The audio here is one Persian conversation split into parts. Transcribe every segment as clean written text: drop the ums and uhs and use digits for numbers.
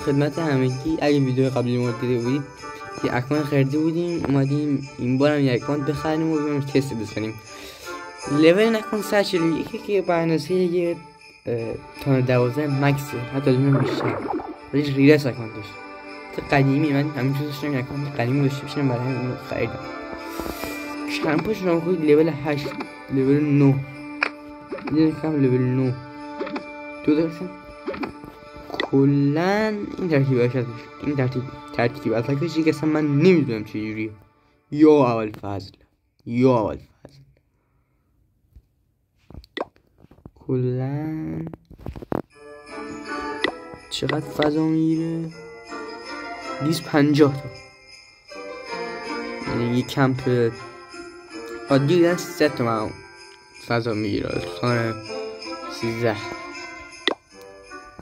خدمت همگی. اگه ویدیو قبلی ما دیده بودید یه اکانت خریده بودیم، اومدیم این بار هم یه اکانت بخریم و بریم تست بزنیم. لول این اکانت 141 که به اندازه یه تا 12 مکسه، حتی از اون بیشتر، ولی ریلس اکانتش قدیمی. من همینجور داشتم یه اکانت قدیمی داشته باشم، برای همین اونو خریدم. شرمپاش رو کنید لول 8 لول 9 یه کم لول 9 تو داشتم. کلن این ترکیب اشد این ترکیب اتاکش که اصلا من نمیدونم چجوریه. یا اول فضل کلن چقدر فضا میگیره؟ 250 تا، یعنی یه کمپ عادی دیدن 3 تا من فضا میگیره. سان 13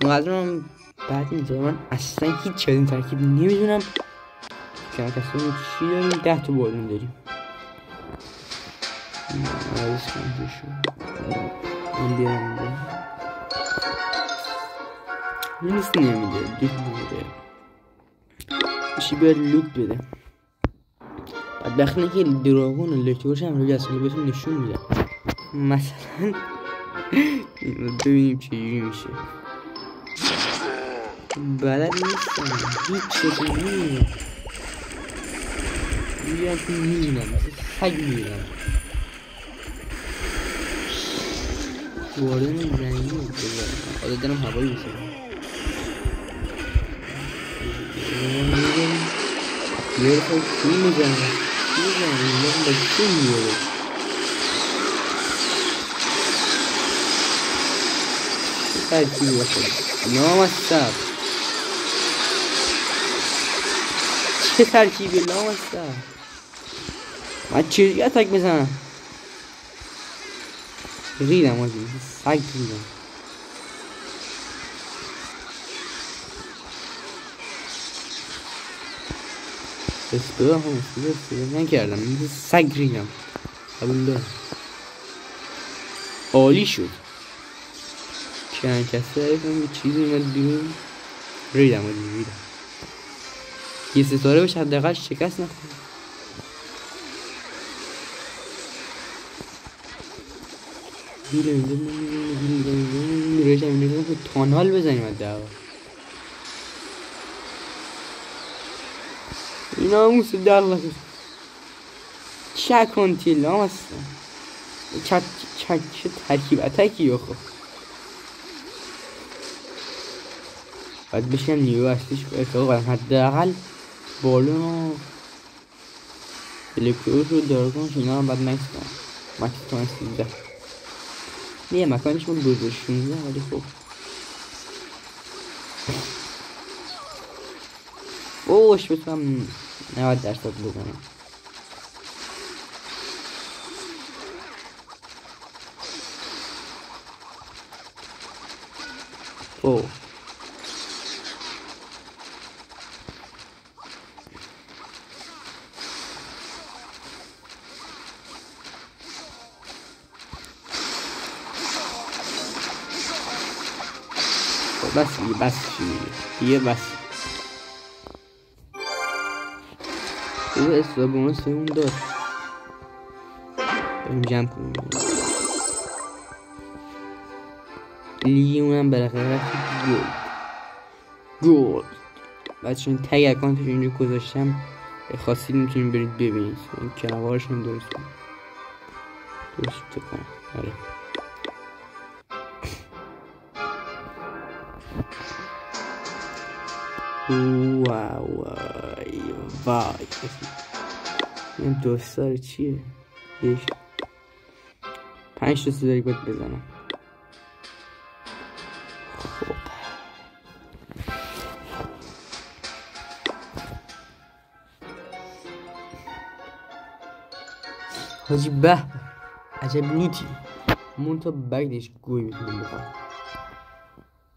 اونقدر هم بعد میذاره. من اصلا هیچ از این ترکیب نمیدونم که اصلا چی داریم. 10 تا بالون داریم. این بیارم نیست، نمیده دیگه نمیده. بشی بیاد لوت بده. بعد بخنه که دراغون و لکتورش هم روی اصلی بهتون نشون میده. مثلا ببینیم چجوری میشه. بلد نیستم هیچ چیزی نمیدونم. بیان تو میدونم سگ میدونم. واردن رنگی بزنم حالا دارم هوایی بسنم. یه رفای چی میزنم این با چی میاره. چه ترکیبی بخواد نامستر، چه ترکیبی نامستر. من چیزی اتک بزنم ریدم آجی سگ ریدم. استوه هم استوه نکردم مثل سگ ریدم. قبول دارم عالی شد. چند کسی دارم یه چیزی اومد بیرون ریدم آجی ریدم. یه ستاره بشه حداقل شکست نخورم. میرشم که تانال بزنیم حداقل. اینا موسو در لکه چه کنتیل هم هستن. چه ترکیب اتکی بخور. باید بشیم نیو اصلیش ارتقا قدم. حداقل بالون و الکتروش رو دارگانش اینا هم باید مکس کنم. مکس کنم 13 یه مکانش من بزرگ 16 ولی خوب. اوش بتونم 90% بزنم. اوه بس دیگه بس. او استابونو سمون دار بریم جمع کنیم. لیونم بالاخره رفت گولد. بعد چون تگ اکانتش اینجا گذاشتم خاصی میتونیم برید ببینید. این کنوارشون درست کنم. آره وای این دوستار چیه؟ 5 تا سیزاری باید بزنم. خب حاجی به عجب لوتی. مونتا بگدش گوی میتونیم بکنم.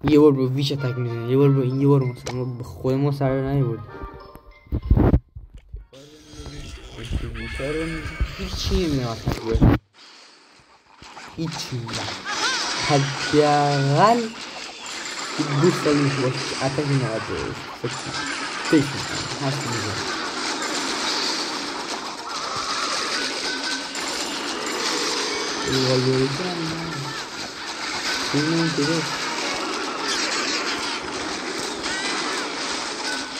یه بار با ویش اتک میزنه، یه بار با این، یه بار مثلا به خود ما سر رو نمیبرد. هیچی نمیدونم اتک بود. هیچی حداقل 2 سال میشه باشه اتک نهاد فکر میکنم هست میزن والوری کنم اینو دیگه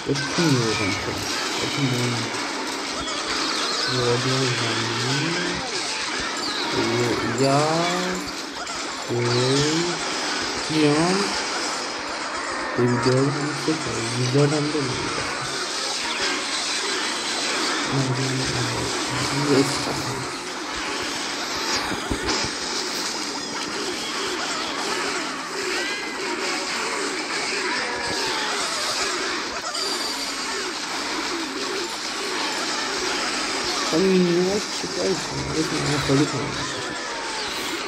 اتون میگم کنم اتون میگم والوری زمینی یا بیان بیدار هم سکر بیدار هم داریم مینیمات چکار کنم اسم خالی کنم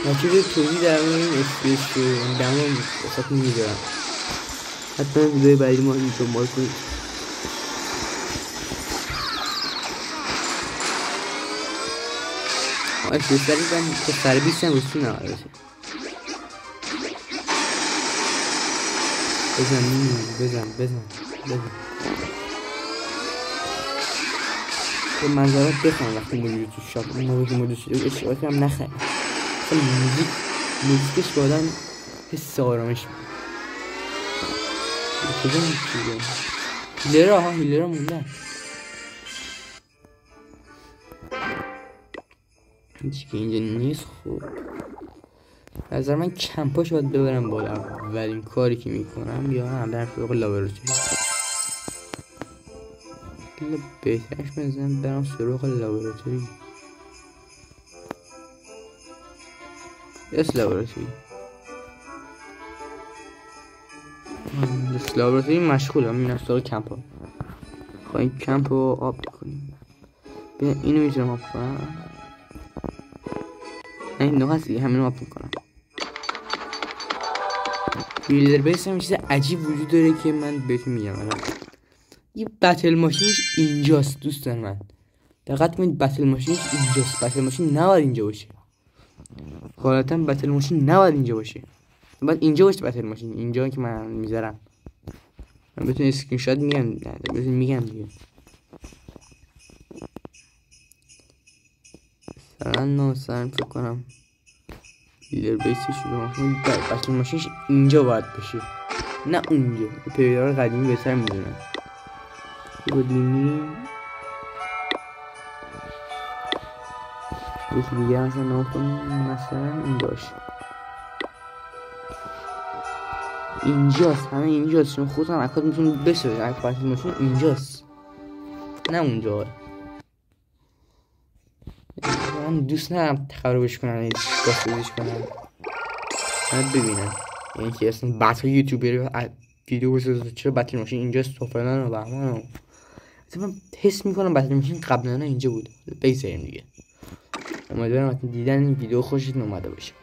ناچه توضیح در مورد این اسپیس رو دمام بسات میذارم حتی ویدیوی بعدی ما این دنبال کنید اسپیس داری من که سر 20 هم رسون نماره بزن به منظرات بخوام وقتی مدیری تو شاپ اون موقع که مدیری شده اشتباهی هم نخریم اصلا موزیکش با آدم حس آرامش میده کجا میده هیلرها موندن هیچ که اینجا نیست. خوب نظر من کمپاش باید ببرم بالا اولین کاری که میکنم یا هم در فوق لابراتوری بهترش بزنم برم سراغ لابراتوری لابراتوری لابراتوری مشغولم میرم سراغ کمپ ها خواهیم کمپ رو آب کنیم بیا اینو میتونم آب کنم این نوع هست همین رو آب میکنم بیلدر بیس هم چیز عجیب وجود داره که من بهتون میگم یه بتل ماشینش اینجاست دوستان من دقت کنید بتل ماشینش اینجاست بتل ماشین نباید اینجا باشه غالبا بتل ماشین نباید اینجا باشه باید اینجا باشه بتل ماشین اینجا که من میذارم من بهتون اسکرین شات میگم بهتون میگم دیگه مثلا فکر کنم بیلدر بیسش رو بتل ماشینش اینجا باید باشه نه اونجا پیدار قدیمی بهتر میدونم قدیمی یکی دیگه مثلا مثلا این باشه اینجاست همه اینجاست چون خودم اکاد میتونم بسازم اکاد ماشین اینجاست نه اونجا من دوست ندارم تخربش کنم بسازش کنم من ببینم یعنی که اصلا بطر یوتیوبر ویدیو بسازه چرا بطر ماشین اینجاست و فلان و بهمان من حس میکنم بطر ماشین قبلا اینجا بود بگذاریم دیگه امیدوارم دیدن این ویدیو خوشتون اومده باشه.